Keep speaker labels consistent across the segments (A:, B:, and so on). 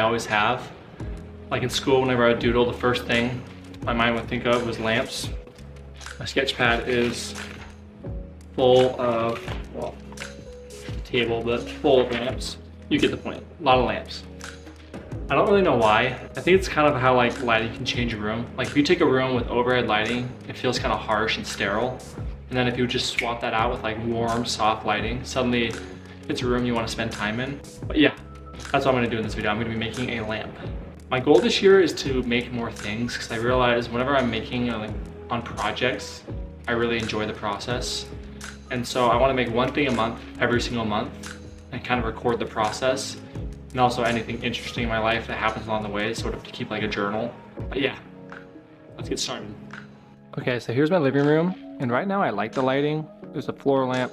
A: always have. Like in school, whenever I would doodle, the first thing my mind would think of was lamps. My sketch pad is full of, well, table, but full of lamps. You get the point, a lot of lamps. I don't really know why. I think it's kind of how like lighting can change a room. Like if you take a room with overhead lighting, it feels kind of harsh and sterile. And then if you just swap that out with like warm, soft lighting, suddenly it's a room you want to spend time in. But yeah, that's what I'm gonna do in this video. I'm gonna be making a lamp. My goal this year is to make more things because I realize whenever I'm making like on projects, I really enjoy the process. And so I want to make one thing a month, every single month, and kind of record the process. And also anything interesting in my life that happens along the way, sort of to keep like a journal. But yeah, let's get started. Okay, so here's my living room. And right now I like the lighting. There's a floor lamp,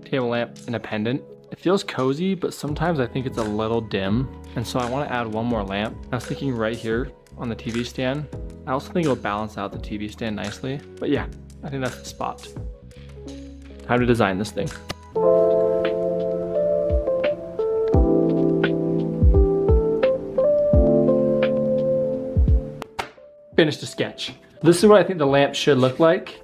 A: table lamp, and a pendant. It feels cozy, but sometimes I think it's a little dim. And so I want to add one more lamp. I was thinking right here on the TV stand. I also think it'll balance out the TV stand nicely. But yeah, I think that's the spot. Time to design this thing. Finished a sketch. This is what I think the lamp should look like.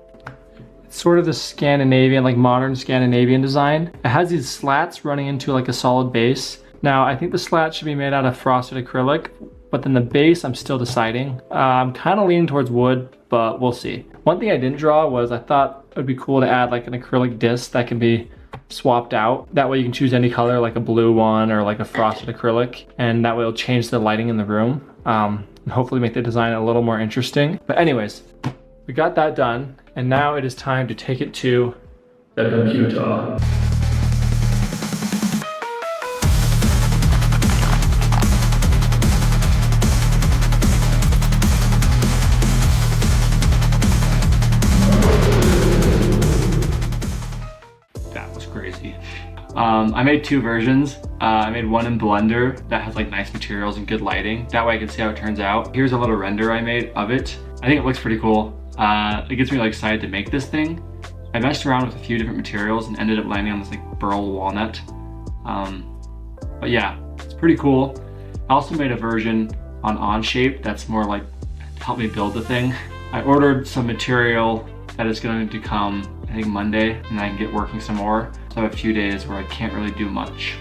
A: It's sort of the Scandinavian, like modern Scandinavian design. It has these slats running into like a solid base. Now I think the slats should be made out of frosted acrylic, but then the base I'm still deciding. I'm kind of leaning towards wood, but we'll see. One thing I didn't draw was I thought it would be cool to add like an acrylic disc that can be swapped out. That way you can choose any color, like a blue one or like a frosted acrylic, and that way it'll change the lighting in the room. And hopefully make the design a little more interesting. But anyways, we got that done, and now it is time to take it to the computer. That was crazy. I made two versions. I made one in Blender that has like nice materials and good lighting. That way I can see how it turns out. Here's a little render I made of it. I think it looks pretty cool. It gets me like excited to make this thing. I messed around with a few different materials and ended up landing on this like burl walnut. But yeah, it's pretty cool. I also made a version on Onshape that's more like to help me build the thing. I ordered some material that is going to come, I think Monday, and I can get working some more. So I have a few days where I can't really do much.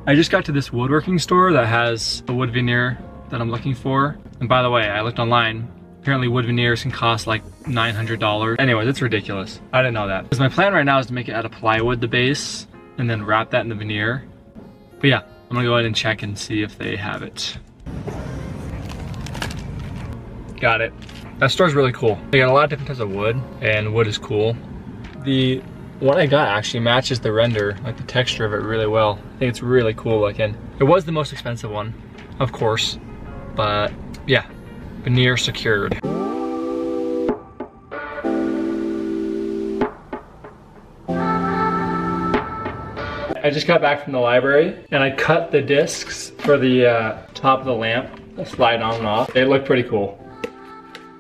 A: I just got to this woodworking store that has a wood veneer that I'm looking for. And by the way, I looked online. Apparently wood veneers can cost like $900. Anyways, it's ridiculous. I didn't know that. Because my plan right now is to make it out of plywood, the base, and then wrap that in the veneer. But yeah, I'm gonna go ahead and check and see if they have it. Got it. That store's really cool. They got a lot of different types of wood, and wood is cool. The one I got actually matches the render, like the texture of it really well. I think it's really cool looking. It was the most expensive one, of course, but yeah, veneer secured. I just got back from the library and I cut the discs for the top of the lamp, slide on and off. They look pretty cool.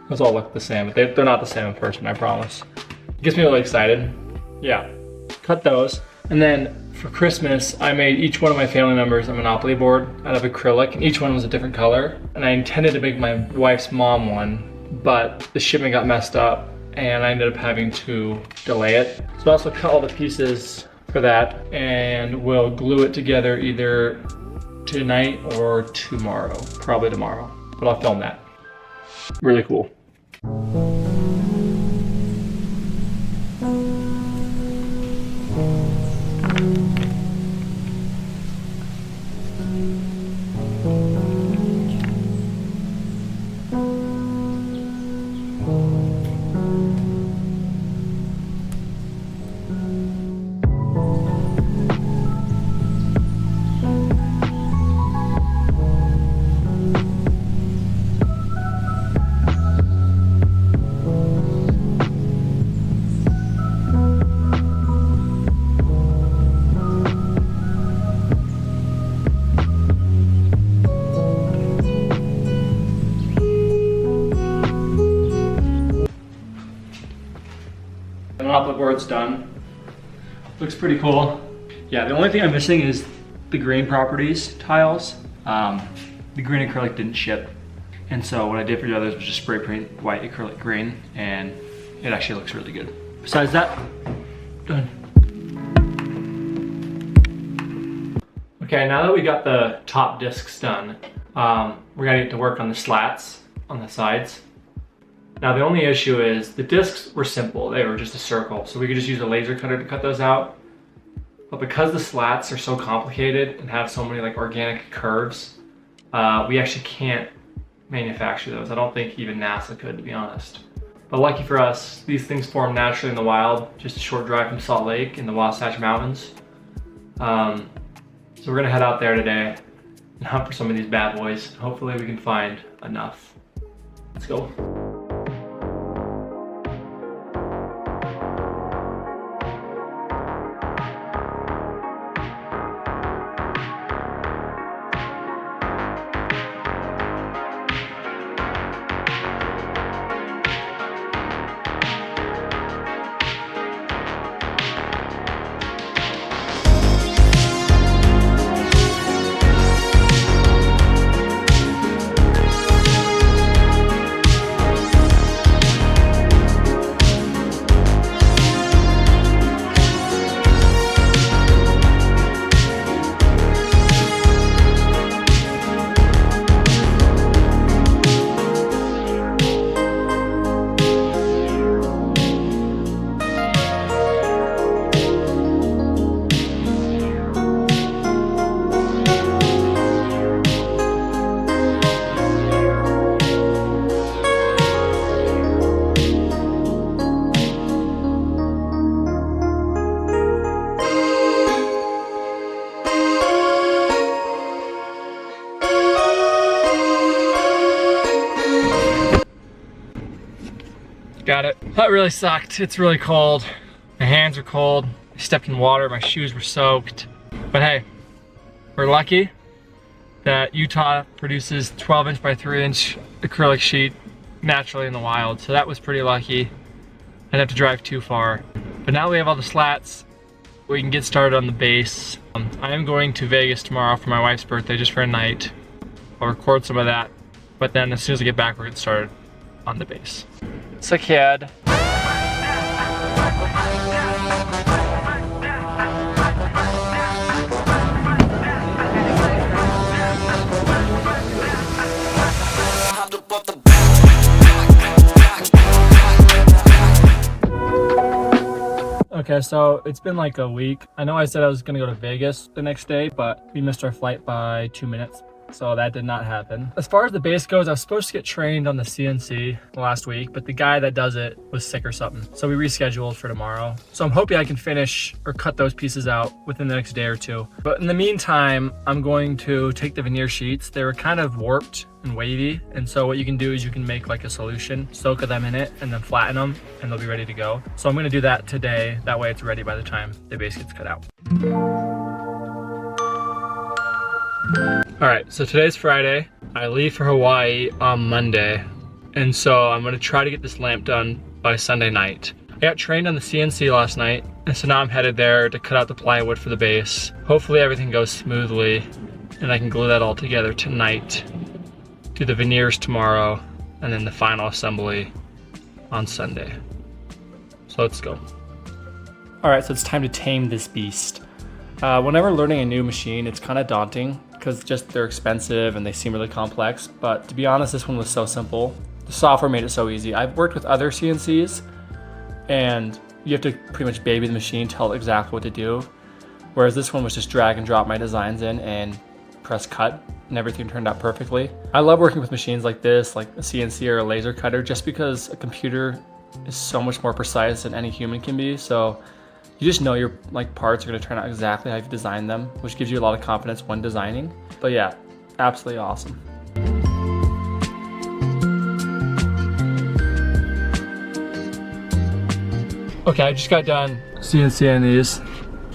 A: Those all look the same, but they're not the same in person, I promise. It gets me really excited. Yeah, cut those. And then for Christmas, I made each one of my family members a Monopoly board out of acrylic, and each one was a different color. And I intended to make my wife's mom one, but the shipment got messed up and I ended up having to delay it. So I also cut all the pieces for that, and we'll glue it together either tonight or tomorrow, probably tomorrow, but I'll film that. Really cool. top look where it's done. Looks pretty cool. Yeah, the only thing I'm missing is the green properties tiles. The green acrylic didn't ship. And so what I did for the others was just spray paint white acrylic green, and it actually looks really good. Besides that, done. Okay, now that we got the top discs done, we're gonna get to work on the slats on the sides. Now the only issue is the discs were simple. They were just a circle, so we could just use a laser cutter to cut those out. But because the slats are so complicated and have so many like organic curves, we actually can't manufacture those. I don't think even NASA could, to be honest. But lucky for us, these things form naturally in the wild, just a short drive from Salt Lake in the Wasatch Mountains. So we're gonna head out there today and hunt for some of these bad boys. Hopefully we can find enough. Let's go. Got it. That really sucked. It's really cold. My hands are cold. I stepped in water, my shoes were soaked. But hey, we're lucky that Utah produces 12" by 3" acrylic sheet naturally in the wild. So that was pretty lucky. I didn't have to drive too far. But now we have all the slats, we can get started on the base. I am going to Vegas tomorrow for my wife's birthday, just for a night. I'll record some of that. But then as soon as I get back, we're getting started on the base. It's a kid. Okay, so it's been like a week. I know I said I was gonna go to Vegas the next day, but we missed our flight by 2 minutes. So that did not happen. As far as the base goes, I was supposed to get trained on the CNC last week, but the guy that does it was sick or something. So we rescheduled for tomorrow. So I'm hoping I can finish or cut those pieces out within the next day or two. But in the meantime, I'm going to take the veneer sheets. They were kind of warped and wavy. And so what you can do is you can make like a solution, soak them in it, and then flatten them, and they'll be ready to go. So I'm gonna do that today. That way it's ready by the time the base gets cut out. All right, so today's Friday. I leave for Hawaii on Monday. And so I'm gonna try to get this lamp done by Sunday night. I got trained on the CNC last night, and so now I'm headed there to cut out the plywood for the base. Hopefully everything goes smoothly, and I can glue that all together tonight. Do the veneers tomorrow, and then the final assembly on Sunday. So let's go. All right, so it's time to tame this beast. Whenever learning a new machine, it's kind of daunting because just they're expensive and they seem really complex. But to be honest, this one was so simple. The software made it so easy. I've worked with other CNCs and you have to pretty much baby the machine, tell it exactly what to do. Whereas this one was just drag and drop my designs in and press cut, and everything turned out perfectly. I love working with machines like this, like a CNC or a laser cutter, just because a computer is so much more precise than any human can be. So you just know your parts are going to turn out exactly how you've designed them, which gives you a lot of confidence when designing. But yeah, absolutely awesome. Okay, I just got done CNCing these.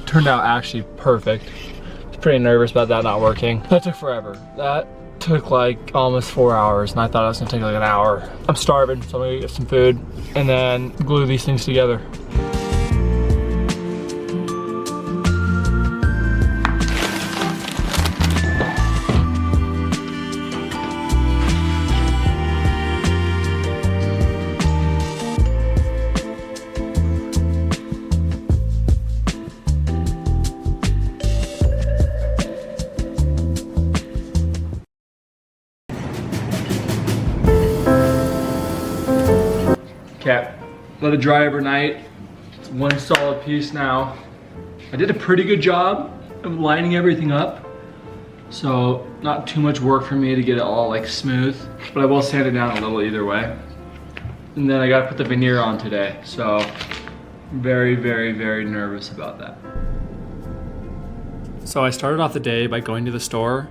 A: Turned out actually perfect. I was pretty nervous about that not working. That took forever. That took like almost 4 hours, and I thought it was gonna take like an hour. I'm starving, so I'm gonna get some food and then glue these things together. Okay, let it dry overnight. It's one solid piece now. I did a pretty good job of lining everything up. So not too much work for me to get it all like smooth, but I will sand it down a little either way. And then I gotta put the veneer on today. So very, very, very nervous about that. So I started off the day by going to the store.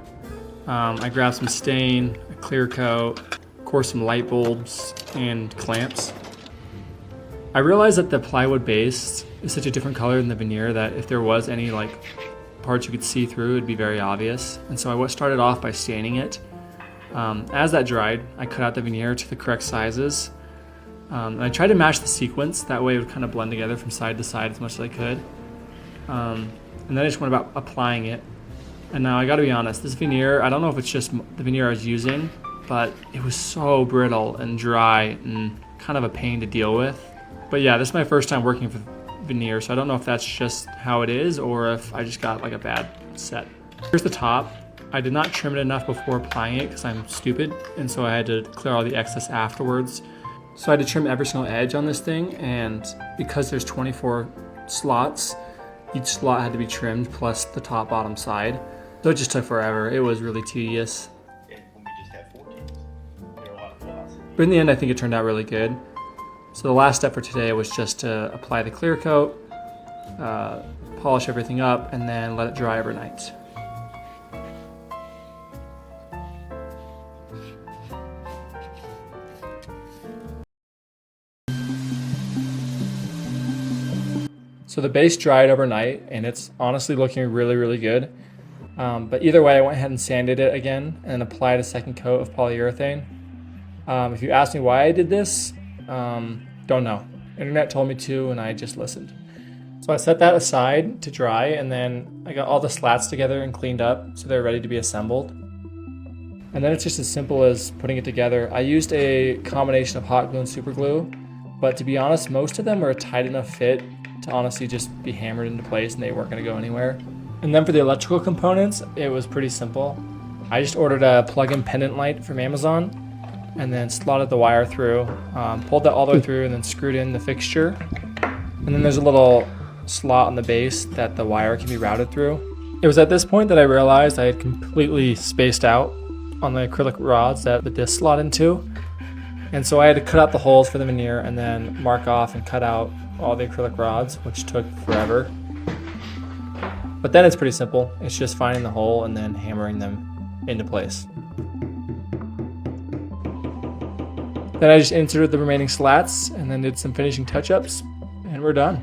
A: I grabbed some stain, a clear coat, of course some light bulbs and clamps. I realized that the plywood base is such a different color than the veneer that if there was any like parts you could see through, it'd be very obvious. And so I started off by staining it. As that dried, I cut out the veneer to the correct sizes. And I tried to match the sequence, that way it would kind of blend together from side to side as much as I could. And then I just went about applying it. And now I gotta be honest, this veneer, I don't know if it's just the veneer I was using, but it was so brittle and dry and kind of a pain to deal with. But yeah, this is my first time working with veneer, so I don't know if that's just how it is or if I just got like a bad set. Here's the top. I did not trim it enough before applying it because I'm stupid, and so I had to clear all the excess afterwards. So I had to trim every single edge on this thing, and because there's 24 slots, each slot had to be trimmed plus the top bottom side. So it just took forever. It was really tedious.
B: And when we just had 14, there are a lot of flaws.
A: But in the end, I think it turned out really good. So the last step for today was just to apply the clear coat, polish everything up, and then let it dry overnight. So the base dried overnight, and it's honestly looking really, really good. But either way, I went ahead and sanded it again and applied a second coat of polyurethane. If you ask me why I did this, don't know. Internet told me to, and I just listened. So I set that aside to dry, and then I got all the slats together and cleaned up so they're ready to be assembled. And then it's just as simple as putting it together. I used a combination of hot glue and super glue, but to be honest, most of them are a tight enough fit to honestly just be hammered into place and they weren't gonna go anywhere. And then for the electrical components, it was pretty simple. I just ordered a plug-in pendant light from Amazon and then slotted the wire through, pulled that all the way through and then screwed in the fixture. And then there's a little slot on the base that the wire can be routed through. It was at this point that I realized I had completely spaced out on the acrylic rods that the disc slot into. And so I had to cut out the holes for the veneer and then mark off and cut out all the acrylic rods, which took forever. But then it's pretty simple. It's just finding the hole and then hammering them into place. Then I just inserted the remaining slats and then did some finishing touch-ups, and we're done.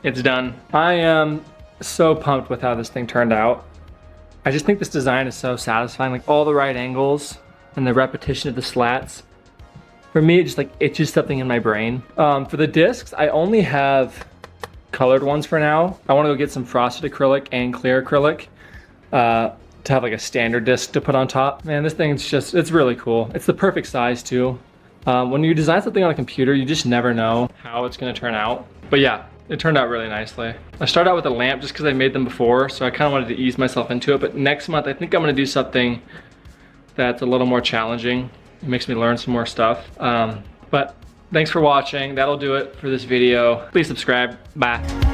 A: It's done. I am so pumped with how this thing turned out. I just think this design is so satisfying, like all the right angles and the repetition of the slats. For me, it just like itches something in my brain. For the discs, I only have colored ones for now. I want to go get some frosted acrylic and clear acrylic to have like a standard disc to put on top. Man, this thing's just, it's really cool. It's the perfect size too. When you design something on a computer, you just never know how it's gonna turn out. But yeah, it turned out really nicely. I started out with a lamp just because I made them before, so I kind of wanted to ease myself into it. But next month, I think I'm gonna do something that's a little more challenging. It makes me learn some more stuff. But thanks for watching. That'll do it for this video. Please subscribe. Bye.